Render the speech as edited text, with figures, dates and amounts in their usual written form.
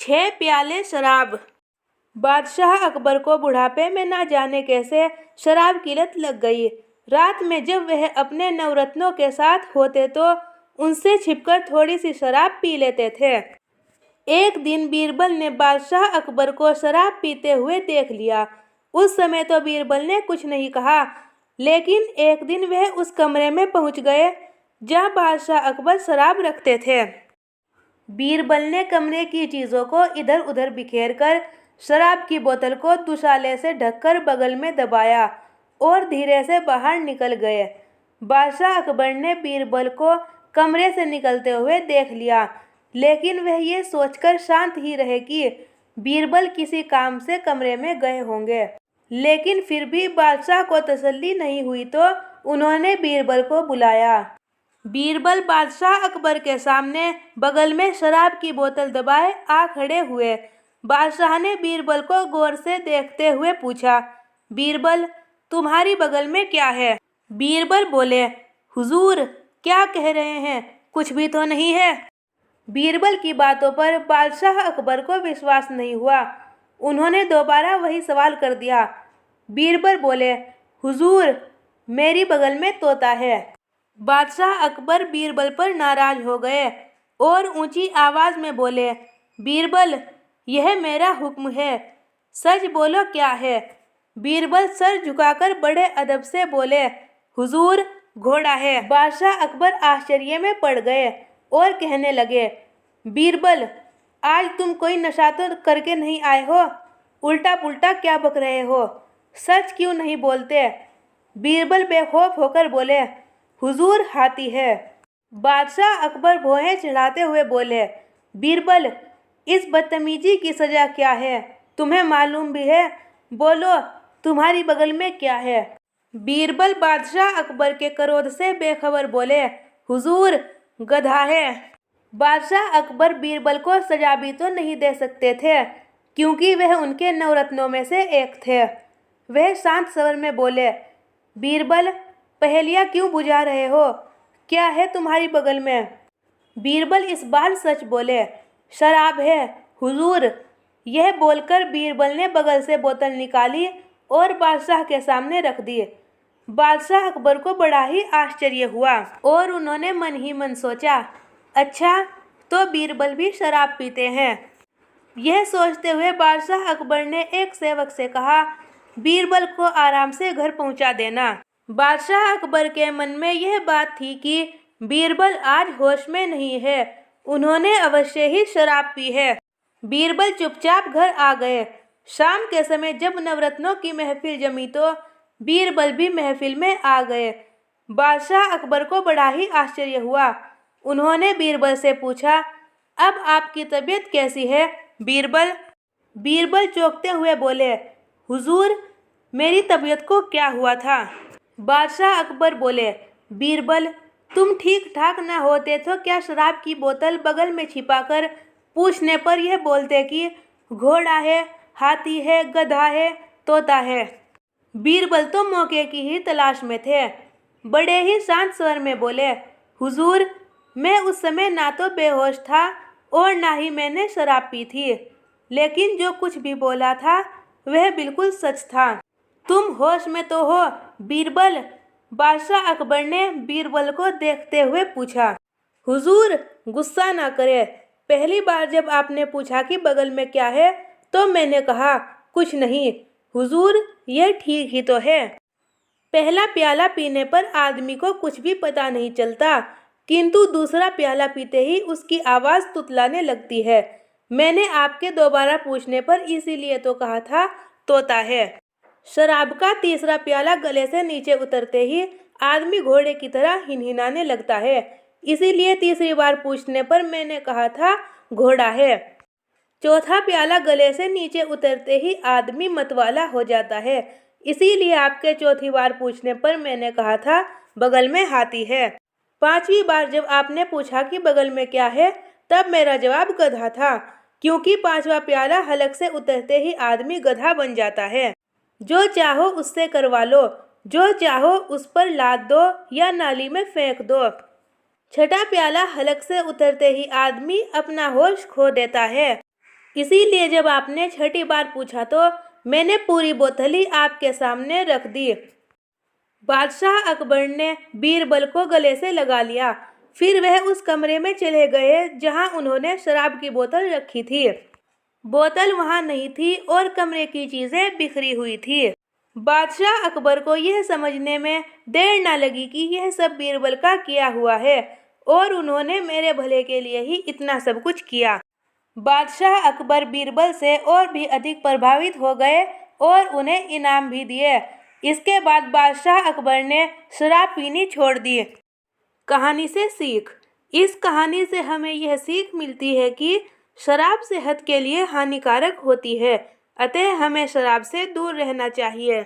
6 प्याले शराब। बादशाह अकबर को बुढ़ापे में ना जाने कैसे शराब की लत लग गई। रात में जब वह अपने नवरत्नों के साथ होते तो उनसे छिपकर थोड़ी सी शराब पी लेते थे। एक दिन बीरबल ने बादशाह अकबर को शराब पीते हुए देख लिया। उस समय तो बीरबल ने कुछ नहीं कहा, लेकिन एक दिन वह उस कमरे में पहुंच गए जहां बादशाह अकबर शराब रखते थे। बीरबल ने कमरे की चीज़ों को इधर उधर बिखेर कर शराब की बोतल को दुशाले से ढककर बगल में दबाया और धीरे से बाहर निकल गए। बादशाह अकबर ने बीरबल को कमरे से निकलते हुए देख लिया, लेकिन वह ये सोचकर शांत ही रहे कि बीरबल किसी काम से कमरे में गए होंगे। लेकिन फिर भी बादशाह को तसल्ली नहीं हुई तो उन्होंने बीरबल को बुलाया। बीरबल बादशाह अकबर के सामने बगल में शराब की बोतल दबाए आ खड़े हुए। बादशाह ने बीरबल को गौर से देखते हुए पूछा, बीरबल, तुम्हारी बगल में क्या है? बीरबल बोले, हुजूर, क्या कह रहे हैं, कुछ भी तो नहीं है। बीरबल की बातों पर बादशाह अकबर को विश्वास नहीं हुआ। उन्होंने दोबारा वही सवाल कर दिया। बीरबल बोले, हुजूर, मेरी बगल में तोता है। बादशाह अकबर बीरबल पर नाराज हो गए और ऊंची आवाज में बोले, बीरबल, यह मेरा हुक्म है, सच बोलो क्या है? बीरबल सर झुकाकर बड़े अदब से बोले, हुजूर, घोड़ा है। बादशाह अकबर आश्चर्य में पड़ गए और कहने लगे, बीरबल, आज तुम कोई नशा तो करके नहीं आए हो? उल्टा पुल्टा क्या बक रहे हो? सच क्यों नहीं बोलते? बीरबल बेखौफ होकर बोले, हुजूर, हाथी है। बादशाह अकबर भौहें चढ़ाते हुए बोले, बीरबल, इस बदतमीजी की सजा क्या है? तुम्हें मालूम भी है? बोलो, तुम्हारी बगल में क्या है? बीरबल बादशाह अकबर के क्रोध से बेखबर बोले, हुजूर, गधा है। बादशाह अकबर बीरबल को सजा भी तो नहीं दे सकते थे, क्योंकि वह उनके नवरत्नों में से एक थे। वह शांत स्वर में बोले, बीरबल, पहेलियाँ क्यों बुझा रहे हो? क्या है तुम्हारी बगल में? बीरबल इस बार सच बोले, शराब है, हुजूर। यह बोलकर बीरबल ने बगल से बोतल निकाली और बादशाह के सामने रख दी। बादशाह अकबर को बड़ा ही आश्चर्य हुआ और उन्होंने मन ही मन सोचा, अच्छा, तो बीरबल भी शराब पीते हैं। यह सोचते हुए बादशाह अकबर ने एक सेवक से कहा, बीरबल को आराम से घर पहुंचा देना। बादशाह अकबर के मन में यह बात थी कि बीरबल आज होश में नहीं है, उन्होंने अवश्य ही शराब पी है। बीरबल चुपचाप घर आ गए। शाम के समय जब नवरत्नों की महफिल जमी तो बीरबल भी महफिल में आ गए। बादशाह अकबर को बड़ा ही आश्चर्य हुआ। उन्होंने बीरबल से पूछा, अब आपकी तबीयत कैसी है बीरबल? बीरबल चौंकते हुए बोले, हुजूर, मेरी तबीयत को क्या हुआ था? बादशाह अकबर बोले, बीरबल, तुम ठीक ठाक न होते तो क्या शराब की बोतल बगल में छिपाकर पूछने पर यह बोलते कि घोड़ा है, हाथी है, गधा है, तोता है? बीरबल तो मौके की ही तलाश में थे। बड़े ही शांत स्वर में बोले, हुजूर, मैं उस समय ना तो बेहोश था और ना ही मैंने शराब पी थी, लेकिन जो कुछ भी बोला था वह बिल्कुल सच था। तुम होश में तो हो बीरबल? बादशाह अकबर ने बीरबल को देखते हुए पूछा। हुजूर, गुस्सा ना करे, पहली बार जब आपने पूछा कि बगल में क्या है तो मैंने कहा कुछ नहीं। हुजूर, यह ठीक ही तो है। पहला प्याला पीने पर आदमी को कुछ भी पता नहीं चलता, किंतु दूसरा प्याला पीते ही उसकी आवाज़ तुतलाने लगती है। मैंने आपके दोबारा पूछने पर इसीलिए तो कहा था तोता है। शराब का तीसरा प्याला गले से नीचे उतरते ही आदमी घोड़े की तरह हिनहिनाने लगता है, इसीलिए तीसरी बार पूछने पर मैंने कहा था घोड़ा है। चौथा प्याला गले से नीचे उतरते ही आदमी मतवाला हो जाता है, इसीलिए आपके चौथी बार पूछने पर मैंने कहा था बगल में हाथी है। पांचवी बार जब आपने पूछा कि बगल में क्या है तब मेरा जवाब गधा था, क्योंकि पांचवा प्याला हलक से उतरते ही आदमी गधा बन जाता है। जो चाहो उससे करवा लो, जो चाहो उस पर लाद दो या नाली में फेंक दो। छठा प्याला हलक से उतरते ही आदमी अपना होश खो देता है। इसीलिए जब आपने छठी बार पूछा तो मैंने पूरी बोतल ही आपके सामने रख दी। बादशाह अकबर ने बीरबल को गले से लगा लिया। फिर वह उस कमरे में चले गए जहां उन्होंने शराब की बोतल रखी थी। बोतल वहां नहीं थी और कमरे की चीजें बिखरी हुई थी। बादशाह अकबर को यह समझने में देर न लगी कि यह सब बीरबल का किया हुआ है और उन्होंने मेरे भले के लिए ही इतना सब कुछ किया। बादशाह अकबर बीरबल से और भी अधिक प्रभावित हो गए और उन्हें इनाम भी दिए। इसके बाद बादशाह अकबर ने शराब पीनी छोड़ दी। कहानी से सीख। इस कहानी से हमें यह सीख मिलती है कि शराब सेहत के लिए हानिकारक होती है, अतः हमें शराब से दूर रहना चाहिए।